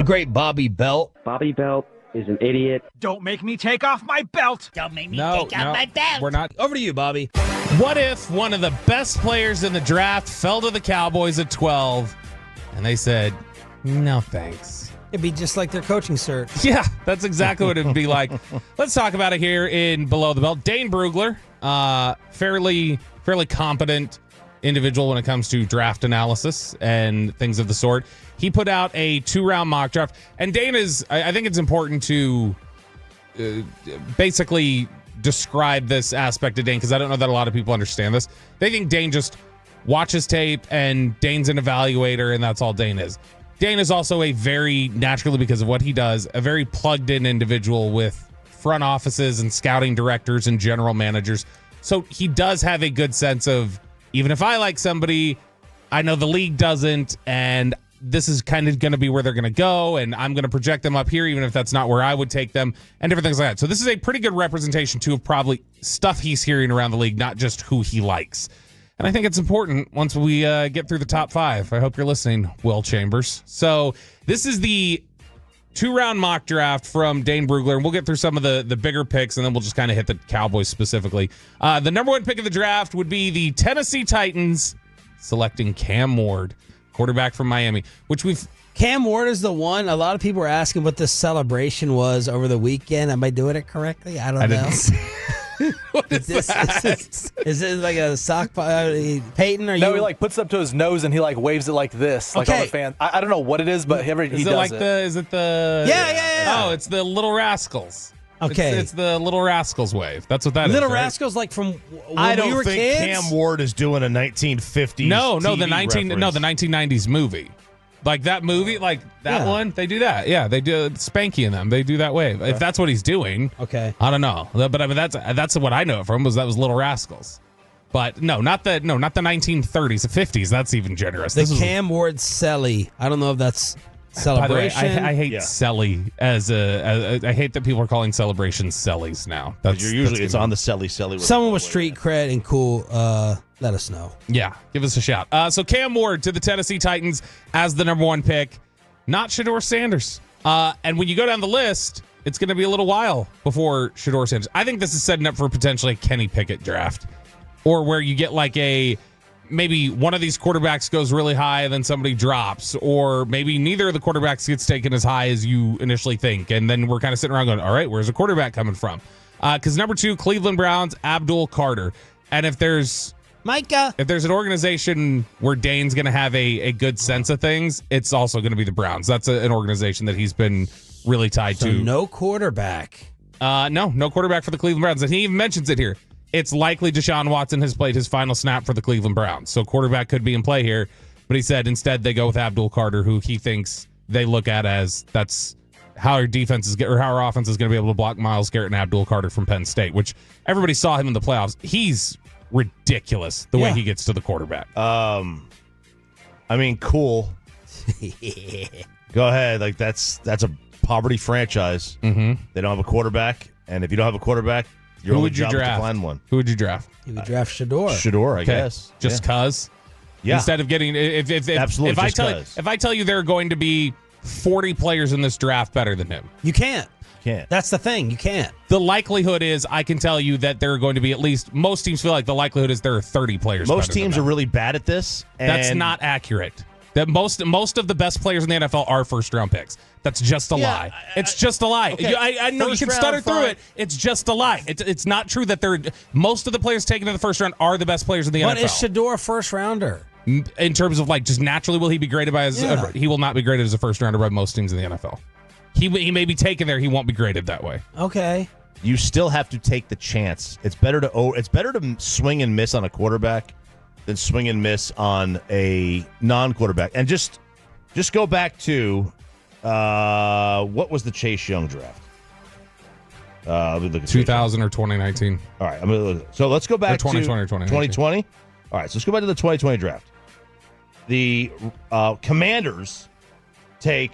great Bobby Belt? Bobby Belt is an idiot. Don't make me take off my belt. Don't make me take off my belt. We're not. Over to you, Bobby. What if one of the best players in the draft fell to the Cowboys at 12 and they said, no thanks? It'd be just like their coaching search. Yeah, that's exactly what it would be like. Let's talk about it here in Below the Belt. Dane Brugler, fairly competent individual when it comes to draft analysis and things of the sort. He put out a 2-round mock draft. And Dane I think it's important to basically describe this aspect of Dane, because I don't know that a lot of people understand this. They think Dane just watches tape and Dane's an evaluator and that's all Dane is. Dane is also a very, naturally because of what he does, a very plugged in individual with front offices and scouting directors and general managers. So he does have a good sense of, even if I like somebody, I know the league doesn't, and this is kind of going to be where they're going to go, and I'm going to project them up here, even if that's not where I would take them, and different things like that. So this is a pretty good representation, too, of probably stuff he's hearing around the league, not just who he likes. And I think it's important once we get through the top 5. I hope you're listening, Will Chambers. So this is the 2-round mock draft from Dane Brugler, and we'll get through some of the bigger picks, and then we'll just kind of hit the Cowboys specifically. The number 1 pick of the draft would be the Tennessee Titans, selecting Cam Ward, quarterback from Miami, Cam Ward is the one. A lot of people were asking what this celebration was over the weekend. Am I doing it correctly? I don't know. What is that? Is it like a sock? Peyton, are you? No, he puts it up to his nose and he waves it like this, like on the fan. I don't know what it is, but he does it. Is it the? Yeah. Oh, it's the Little Rascals. Okay, it's the Little Rascals wave. That's what that Little is. Right? Rascals, like from when I don't we were think kids? Cam Ward is doing a 1950s. No, the TV the 1990s movie. Like that movie, like that one, they do that. Yeah, they do Spanky and them. They do that wave. If that's what he's doing, okay, I don't know. But I mean, that's what I know it from. That was Little Rascals. But not the 1930s, the 50s. That's even generous. The Cam Ward Selly. I don't know if that's celebration. By the way, I hate Selly I hate that people are calling celebrations Sellies now. It's on the Selly. Someone with street cred and cool. Let us know. Yeah, give us a shout. So Cam Ward to the Tennessee Titans as the number 1 pick, not Shedeur Sanders. And when you go down the list, it's going to be a little while before Shedeur Sanders. I think this is setting up for potentially a Kenny Pickett draft, or where you get like maybe one of these quarterbacks goes really high and then somebody drops, or maybe neither of the quarterbacks gets taken as high as you initially think. And then we're kind of sitting around going, all right, where's the quarterback coming from? Because number 2, Cleveland Browns, Abdul Carter. And if there's an organization where Dane's going to have a good sense of things, it's also going to be the Browns. That's an organization that he's been really tied to. No quarterback. No quarterback for the Cleveland Browns. And he even mentions it here. It's likely Deshaun Watson has played his final snap for the Cleveland Browns. So quarterback could be in play here. But he said instead they go with Abdul Carter, who he thinks they look at as that's how our defense is, or how our offense is going to be able to block Myles Garrett and Abdul Carter from Penn State, which everybody saw him in the playoffs. He's ridiculous the way he gets to the quarterback. I mean, cool. Go ahead. Like that's a poverty franchise. Mm-hmm. They don't have a quarterback, and if you don't have a quarterback, your only job is to find one. Who would you draft? You would draft Shedeur. Shedeur, I guess. Just cause. Yeah. Instead of getting absolutely. If I tell you there are going to be 40 players in this draft better than him, you can't. Can't. That's the thing. You can't. The likelihood is, I can tell you that there are going to be at least, most teams feel like the likelihood is there are 30 players. Most teams are really bad at this. And that's not accurate. That most of the best players in the NFL are first-round picks. That's just a lie. It's just a lie. Okay. I know you can stutter through it. It's just a lie. It's not true that most of the players taken in the first round are the best players in the NFL. But is Shedeur a first-rounder? In terms of just naturally, will he be graded by he will not be graded as a first-rounder by most teams in the NFL. He may be taken there. He won't be graded that way. Okay. You still have to take the chance. It's better to swing and miss on a quarterback than swing and miss on a non-quarterback. And just go back to what was the Chase Young draft? Let me look at 2000 or 2019. All right, I'm gonna look. So let's go back 2020 or 2020. All right, so let's go back to the 2020 draft. The Commanders take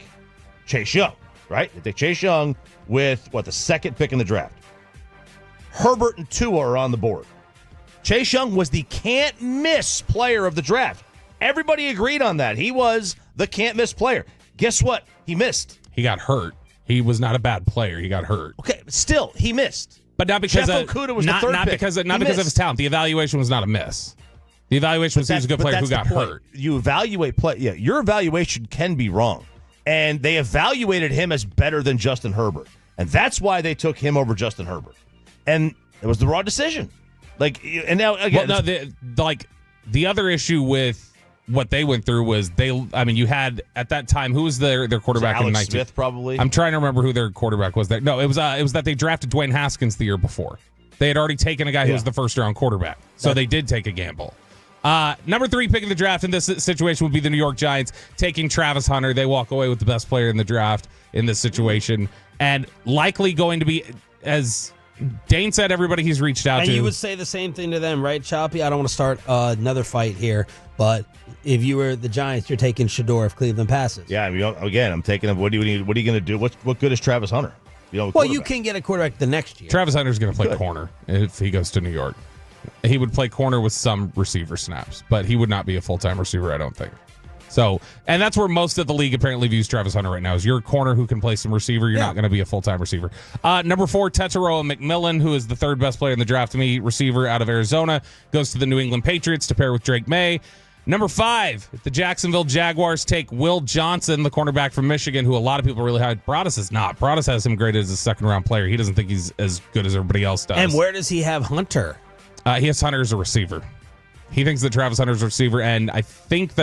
Chase Young. Right? They take Chase Young with, the second pick in the draft. Herbert and Tua are on the board. Chase Young was the can't-miss player of the draft. Everybody agreed on that. He was the can't-miss player. Guess what? He missed. He got hurt. He was not a bad player. He got hurt. Okay, but still, he missed. But not because Jeff Okudah was the third pick. Because of his talent. The evaluation was not a miss. The evaluation was he was a good player who got hurt. You evaluate play. Yeah, your evaluation can be wrong. And they evaluated him as better than Justin Herbert. And that's why they took him over Justin Herbert. And it was the wrong decision. And now again, the other issue with what they went through was you had at that time, who was their quarterback in 19? Smith, probably. I'm trying to remember who their quarterback was there. No, it was that they drafted Dwayne Haskins the year before. They had already taken a guy who was the first round quarterback. So they did take a gamble. Number 3 pick in the draft in this situation would be the New York Giants taking Travis Hunter. They walk away with the best player in the draft in this situation, and likely going to be, as Dane said, everybody he's reached out to. And you would say the same thing to them, right, Choppy? I don't want to start another fight here, but if you were the Giants, you're taking Shador if Cleveland passes. Yeah, again, I'm taking him. What are you going to do? What good is Travis Hunter? You can get a quarterback the next year. Travis Hunter's going to play corner if he goes to New York. He would play corner with some receiver snaps, but he would not be a full-time receiver, I don't think. So, and that's where most of the league apparently views Travis Hunter right now, is you're a corner who can play some receiver. You're not going to be a full-time receiver. Number 4, Tetairoa McMillan, who is the 3rd best player in the draft to me, receiver out of Arizona, goes to the New England Patriots to pair with Drake May. Number 5, the Jacksonville Jaguars take Will Johnson, the cornerback from Michigan, who a lot of people really high. Broadus is not. Broadus has him graded as a second-round player. He doesn't think he's as good as everybody else does. And where does he have Hunter? He has Hunter as a receiver. He thinks that Travis Hunter's a receiver, and I think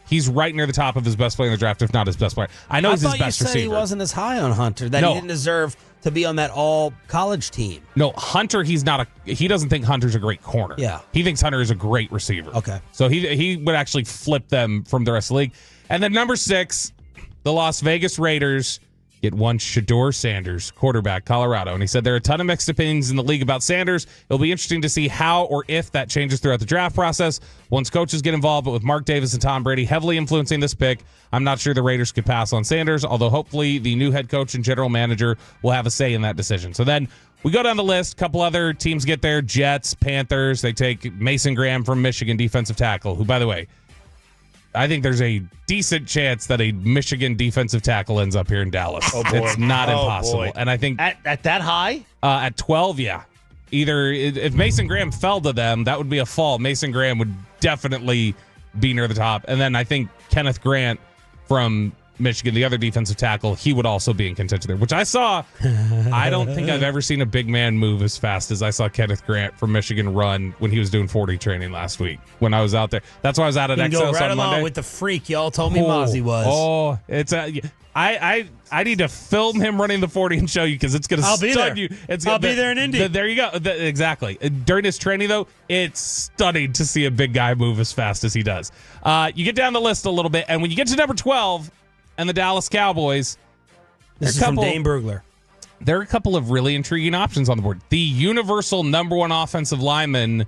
he's right near the top of his best player in the draft, if not his best player. I know he's his best receiver. I thought you said he wasn't as high on Hunter, that he didn't deserve to be on that all-college team. No, Hunter, he doesn't think Hunter's a great corner. Yeah. He thinks Hunter is a great receiver. Okay. So he would actually flip them from the rest of the league. And then number 6, the Las Vegas Raiders get one Shador Sanders, quarterback, Colorado. And he said there are a ton of mixed opinions in the league about Sanders. It'll be interesting to see how or if that changes throughout the draft process once coaches get involved. But with Mark Davis and Tom Brady heavily influencing this pick, I'm not sure the Raiders could pass on Sanders, although hopefully the new head coach and general manager will have a say in that decision. So then we go down the list. A couple other teams get there. Jets, Panthers. They take Mason Graham from Michigan, defensive tackle, who, by the way, I think there's a decent chance that a Michigan defensive tackle ends up here in Dallas. Oh, boy. It's not impossible. Boy. And I think at that high? At 12, yeah. Either if Mason Graham fell to them, that would be a fall. Mason Graham would definitely be near the top. And then I think Kenneth Grant from Michigan, the other defensive tackle, he would also be in contention there, which I saw. I don't think I've ever seen a big man move as fast as I saw Kenneth Grant from Michigan run when he was doing 40 training last week when I was out there. That's why I was out at Exos on Monday. With the freak y'all told me Mozzie was. Oh, it's I need to film him running the 40 and show you, because it's going to stun you. I'll be there in Indy. There you go. Exactly. During his training, though, it's stunning to see a big guy move as fast as he does. You get down the list a little bit, and when you get to number 12 and the Dallas Cowboys, this is from Dane Brugler. There are a couple of really intriguing options on the board. The universal number 1 offensive lineman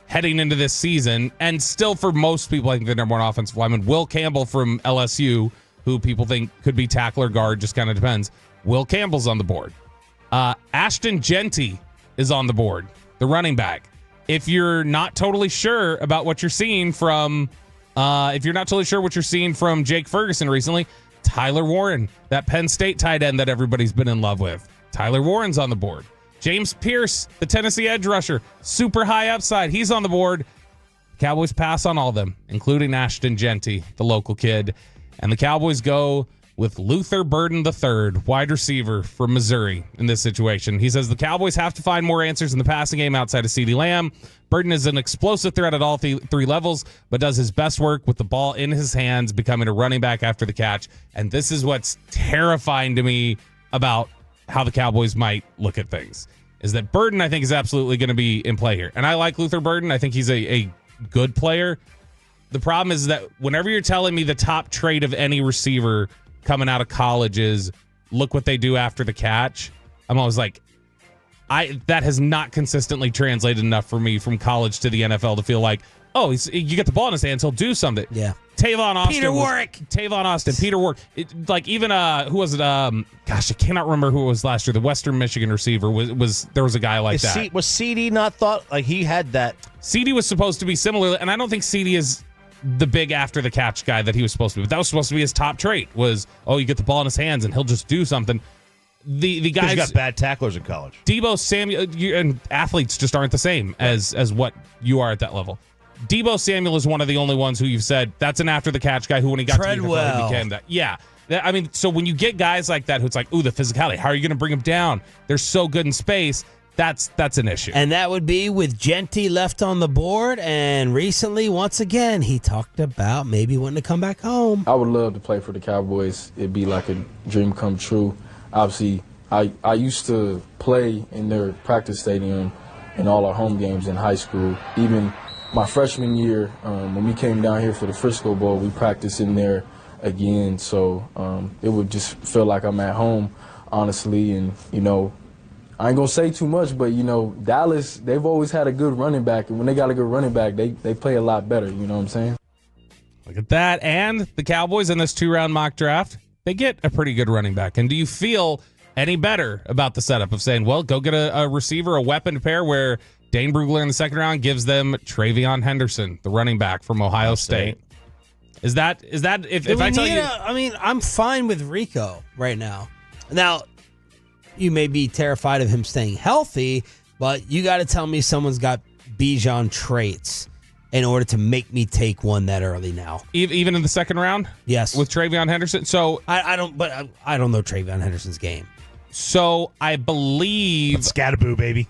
heading into this season, and still for most people, I think the number 1 offensive lineman, Will Campbell from LSU, who people think could be tackle or guard, just kind of depends. Will Campbell's on the board. Ashton Genty is on the board, the running back. If you're not totally sure about what you're seeing from, Jake Ferguson recently, Tyler Warren, that Penn State tight end that everybody's been in love with. Tyler Warren's on the board. James Pierce, the Tennessee edge rusher, super high upside. He's on the board. Cowboys pass on all of them, including Ashton Genty, the local kid. And the Cowboys go with Luther Burden III, wide receiver from Missouri in this situation. He says the Cowboys have to find more answers in the passing game outside of CeeDee Lamb. Burden is an explosive threat at all three levels, but does his best work with the ball in his hands, becoming a running back after the catch. And this is what's terrifying to me about how the Cowboys might look at things, is that Burden, I think, is absolutely going to be in play here. And I like Luther Burden. I think he's a good player. The problem is that whenever you're telling me the top trait of any receiver coming out of college is look what they do after the catch, I'm always like, that has not consistently translated enough for me from college to the NFL to feel like, oh, you get the ball in his hands, he'll do something. Yeah. Tavon Austin. Peter Warwick. Even who was it? Gosh, I cannot remember who it was last year. The Western Michigan receiver there was a guy like that. Was CeeDee not thought like he had that? CeeDee was supposed to be similar, and I don't think CeeDee is the big after the catch guy that he was supposed to be. But that was supposed to be his top trait was, you get the ball in his hands and he'll just do something. The guys got bad tacklers in college. Debo Samuel and athletes just aren't the same as what you are at that level. Debo Samuel is one of the only ones who you've said that's an after the catch guy who when he got to the NFL became that. Yeah. I mean, so when you get guys like that who it's like, the physicality, how are you going to bring them down? They're so good in space. That's an issue. And that would be with Genty left on the board. And recently, once again, he talked about maybe wanting to come back home. I would love to play for the Cowboys. It'd be like a dream come true. Obviously, I used to play in their practice stadium in all our home games in high school. Even my freshman year, when we came down here for the Frisco Bowl, we practiced in there again. So it would just feel like I'm at home, honestly. And, I ain't going to say too much, but, Dallas, they've always had a good running back. And when they got a good running back, they play a lot better. You know what I'm saying? Look at that. And the Cowboys in this 2-round mock draft, they get a pretty good running back. And do you feel any better about the setup of saying, go get a receiver, a weapon pair where Dane Brugler in the second round gives them Travion Henderson, the running back from Ohio State? Is that if I tell you? I mean, I'm fine with Rico right now. Now, you may be terrified of him staying healthy, but you got to tell me someone's got Bijan traits in order to make me take one that early now. Even in the second round? Yes. With Travion Henderson? So I don't know Travion Henderson's game. So I believe Scatterboo, baby.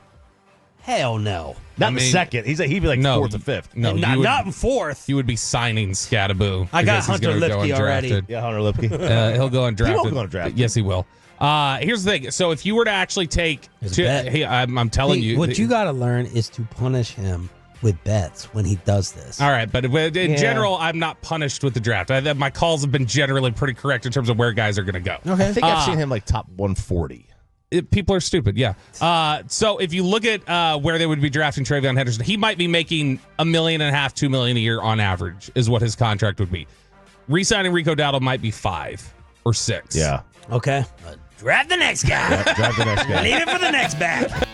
Hell no. Not in the second. He'd be like fourth or fifth. No, not in fourth. You would be signing Scatterboo. I got Hunter Lipke already. Yeah, Hunter Lipke. He'll go undrafted. He won't go undrafted. Yes, he will. Here's the thing. So if you were to actually take, I'm telling you, what you got to learn is to punish him with bets when he does this. All right, but in general, I'm not punished with the draft. My calls have been generally pretty correct in terms of where guys are going to go. Okay, I think I've seen him like top 140. People are stupid, yeah. So if you look at where they would be drafting Travion Henderson, he might be making $1.5 million, $2 million a year on average, is what his contract would be. Re-signing Rico Dowdle might be 5 or 6. Yeah. Okay. Draft the next guy. Draft the next guy. Leave it for the next back.